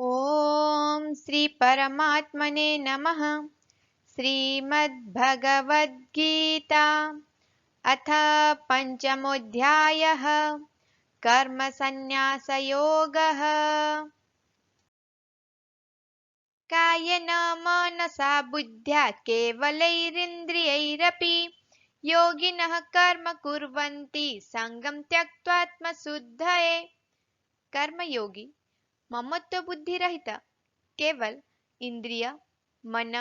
ओम श्री परमात्मने नमः। श्रीमद्भगवद्गीता अथ पंचमोऽध्यायः कर्मसन्न्यासयोगः। कायेन मनसा बुद्ध्या केवलैरिन्द्रियैरपि योगिनः कर्म कुर्वन्ति संगं त्यक्त्वात्मशुद्धये। कर्मयोगी ममत्व बुद्धि रहित केवल इंद्रिय, मन,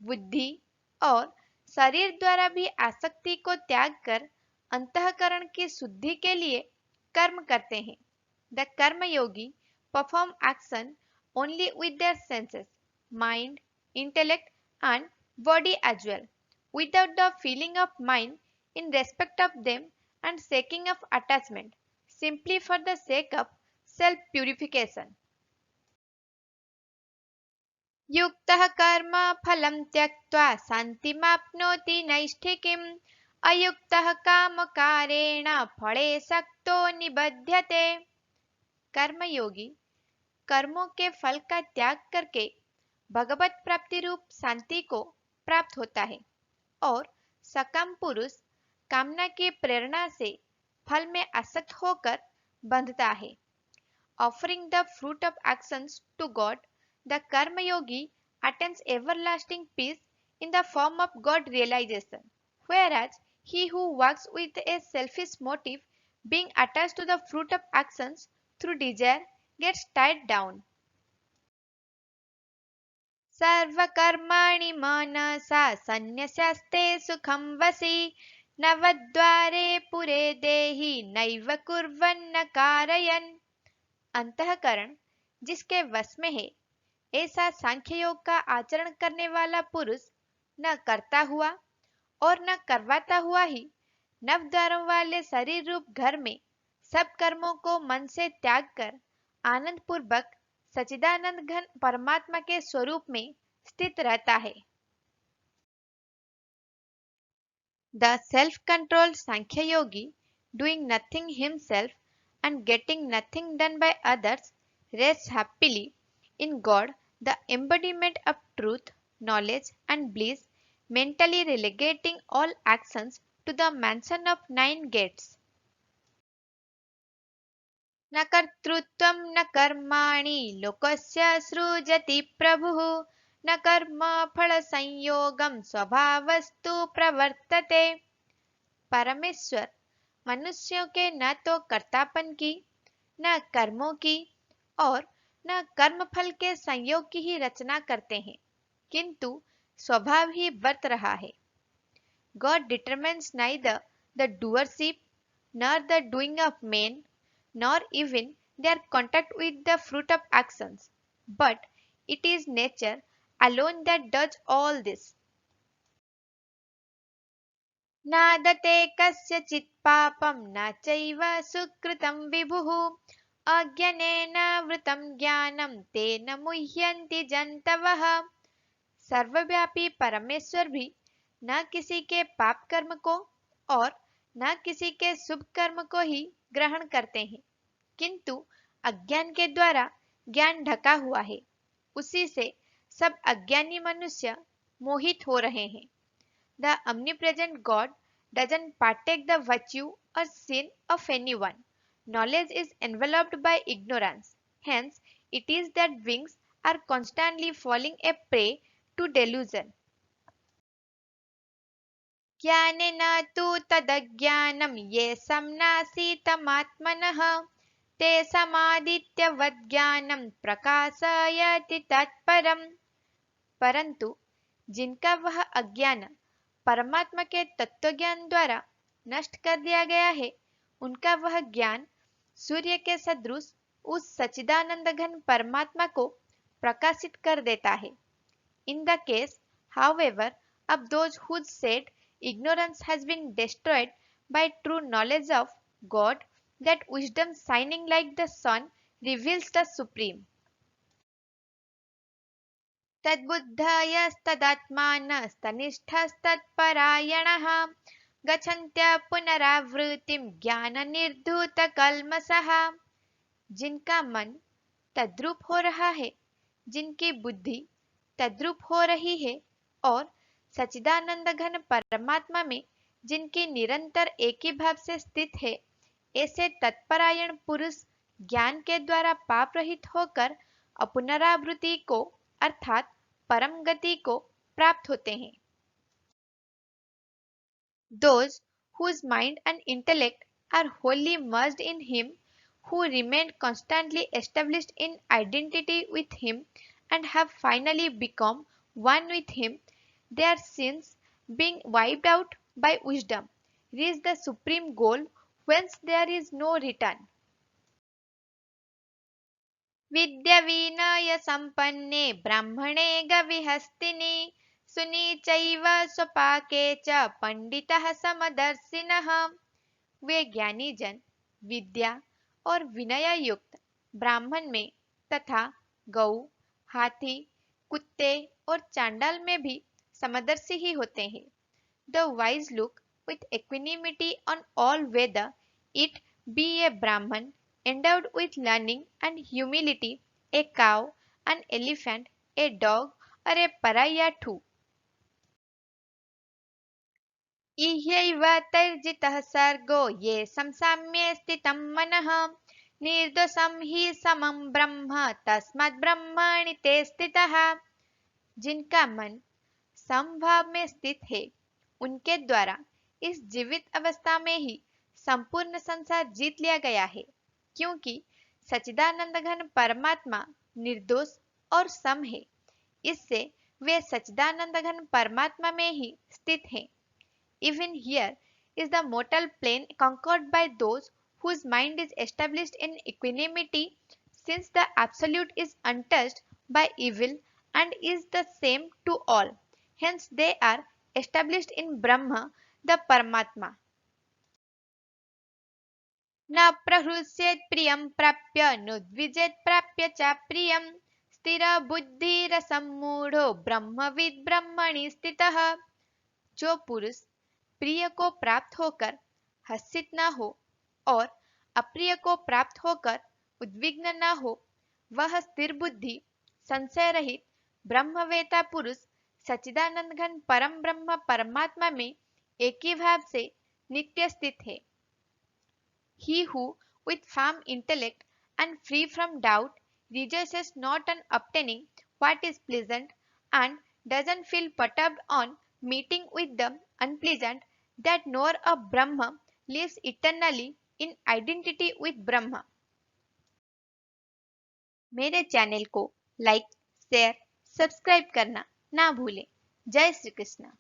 बुद्धि और शरीर द्वारा भी आसक्ति को त्याग कर अंतःकरण की शुद्धि के लिए कर्म करते हैं। The Karmayogi perform action only with their senses, mind, intellect and body as well, without the feeling of mind in respect of them and shaking of attachment, simply for the sake of self purification. युक्तः कर्म फलं त्यक्त्वा शान्तिमाप्नोति नैष्ठिकीम् अयुक्तः कामकारेण फले सक्तो निबध्यते। कर्मयोगी कर्मों के फल का त्याग करके भगवत प्राप्ति रूप शांति को प्राप्त होता है और सकाम पुरुष कामना की प्रेरणा से फल में आसक्त होकर बंधता है। Offering the fruit of actions to God, the Karma Yogi attains everlasting peace in the form of God realization, whereas he who works with a selfish motive, being attached to the fruit of actions through desire, gets tied down. सर्वकर्माणि मनसा सन्न्यस्ते सुखं वसि नवद्वारे पुरे देहि नैव कुर्वन्न कारयन्। अंतःकरण जिसके वश में है ऐसा सांख्य योग का आचरण करने वाला पुरुष न करता हुआ और न करवाता हुआ ही नव द्वारों वाले शरीर रूप घर में सब कर्मों को मन से त्याग कर आनंद पूर्वक सचिदानंद घन परमात्मा के स्वरूप में स्थित रहता है। The self controlled Sankhya Yogi doing nothing himself and getting nothing done by others, rests happily in God, the embodiment of truth, knowledge, and bliss, mentally relegating all actions to the mansion of nine gates. न कर्तृत्वं न कर्माणि लोकस्य सृजति प्रभुः न कर्मफलसंयोगं स्वभावस्तु प्रवर्तते। परमेश्वर मनुष्यों के न तो कर्तापन की, न कर्मों की और न कर्मफल के संयोग की ही रचना करते हैं, किंतु स्वभाव ही बरत रहा है। God determines neither the doership nor the doing of men, nor even their contact with the fruit of actions, but it is nature alone that does all this. नादते कस्यचित् पापं न चैव सुकृतं विभुः अज्ञानेन वृतं ज्ञानं तेन मुह्यन्ति जन्तवः। सर्वव्यापी परमेश्वर भी न किसी के पाप कर्म को और न किसी के शुभ कर्म को ही ग्रहण करते हैं, किंतु अज्ञान के द्वारा ज्ञान ढका हुआ है, उसी से सब अज्ञानी मनुष्य मोहित हो रहे हैं। The omnipresent God doesn't partake the virtue or sin of anyone. Knowledge is enveloped by ignorance. Hence, it is that beings are constantly falling a prey to delusion. ज्ञानेन तु तदज्ञानं ये समनासीतमात्मनः ते समादित्यवत् ज्ञानं प्रकाशयति तत्परम्। परंतु जिनका वह अज्ञान परमात्मा के तत्व ज्ञान द्वारा नष्ट कर दिया गया है, उनका वह ज्ञान सूर्य के सदृश उस सच्चिदानंद घन परमात्मा को प्रकाशित कर देता है। In the case, however, of those whose said ignorance has been destroyed by true knowledge of God, that wisdom shining like the sun reveals the Supreme. तद्बुद्धयस्तदात्मानस्तनिष्ठस्तत्परायणः गच्छन्त्य पुनरावृत्तिं ज्ञाननिर्धूतकल्मषः। जिनका मन तद्रूप हो रहा है, जिनकी बुद्धि तद्रूप हो रही है और सच्चिदानंद घन परमात्मा में जिनकी निरंतर एक ही भाव से स्थित है, ऐसे तत्परायण पुरुष ज्ञान के द्वारा पाप रहित होकर अपनरावृत्ति को अर्थात परम गति को प्राप्त होते हैं। Those whose mind and intellect are wholly merged in Him, who remain constantly established in identity with Him and have finally become one with Him, their sins being wiped out by wisdom, reach the supreme goal whence there is no return. विद्याविनय संपन्ने ब्राह्मणे गविहस्तिनि सुनीचैव स्वपाके च पंडितः समदर्शिनः। वे ज्ञानी जन विद्या और विनय युक्त ब्राह्मण में तथा गौ, हाथी, कुत्ते और चांडाल में भी समदर्शी ही होते हैं। The wise look with equanimity on all whether it be a Brahman endowed with learning and humility, a cow, an elephant, a dog, or a pariah too. इह्यैव तैर्जितः सर्गो ये संसाम्ये स्थितं मनः निर्दोषं हि समं ब्रह्म तस्मात् ब्रह्मणि ते स्थितः। जिनका मन समभाव में स्थित है, उनके द्वारा इस जीवित अवस्था में ही संपूर्ण संसार जीत लिया गया है, क्योंकि सच्चिदानंद घन परमात्मा निर्दोष और सम है। इससे वे सच्चिदानंद घन परमात्मा में ही स्थित हैं। Even here is the mortal plane conquered by those whose mind is established in equanimity, since the absolute is untouched by evil and is the same to all. Hence they are established in Brahma, the Paramatma. न प्रहृष्येत् प्रियं प्राप्य नुद्विजेत् प्राप्य च प्रियं स्थिरबुद्धिरसम्मूढो ब्रह्मविद् ब्रह्मणि स्थितः। जो पुरुष प्रिय को प्राप्त होकर हर्षित न हो और अप्रिय को प्राप्त होकर उद्विग्न न हो, वह स्थिर बुद्धि संशय रहित ब्रह्मवेता पुरुष सच्चिदानंद घन परम ब्रह्म परमात्मा में एक ही भाव से नित्य स्थित है। He who with firm intellect and free from doubt rejoices not on obtaining what is pleasant and doesn't feel perturbed on meeting with the unpleasant, that knower of Brahma lives eternally in identity with Brahma. मेरे channel को like, share, subscribe करना ना भूलें। जय श्री कृष्ण।